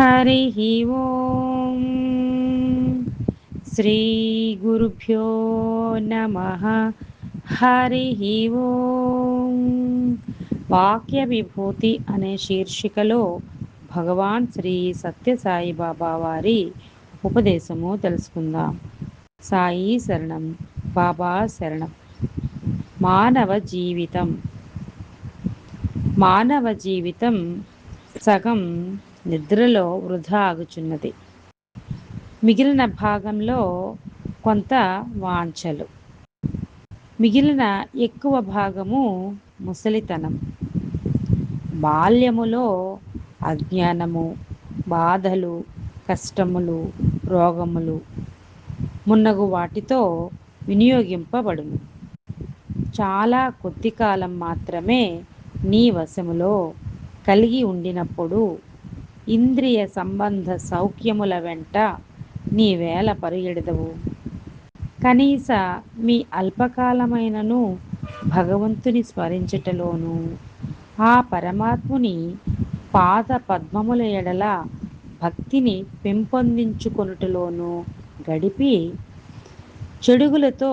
హరిః ఓం శ్రీ గురుభ్యో నమః. హరిః ఓం. వాక్య విభూతి అనే శీర్షికలో భగవాన్ శ్రీ సత్యసాయి బాబా వారి ఉపదేశము తెలుసుకుందాం. సాయి శరణం, బాబా శరణం. మానవ జీవితం సగం నిద్రలో వృధా ఆగుచున్నది. మిగిలిన భాగంలో కొంత వాంఛలు, మిగిలిన ఎక్కువ భాగము ముసలితనం. బాల్యములో అజ్ఞానము, బాధలు, కష్టములు, రోగములు మున్నగు వాటితో వినియోగింపబడును. చాలా కొద్ది కాలం మాత్రమే నీ వశములో కలిగి ఉండినప్పుడు ఇంద్రియ సంబంధ సౌఖ్యముల వెంట నీవేళ పరుగెడదవు. కనీస మీ అల్పకాలమైనను భగవంతుని స్మరించుటలోను, ఆ పరమాత్ముని పాద పద్మముల ఎడల భక్తిని పెంపొందించుకొనుటలోను గడిపి చెడుగులతో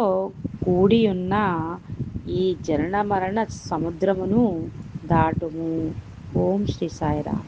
కూడియున్న ఈ జనన మరణ సముద్రమును దాటుము. ఓం శ్రీ సాయిరామ్.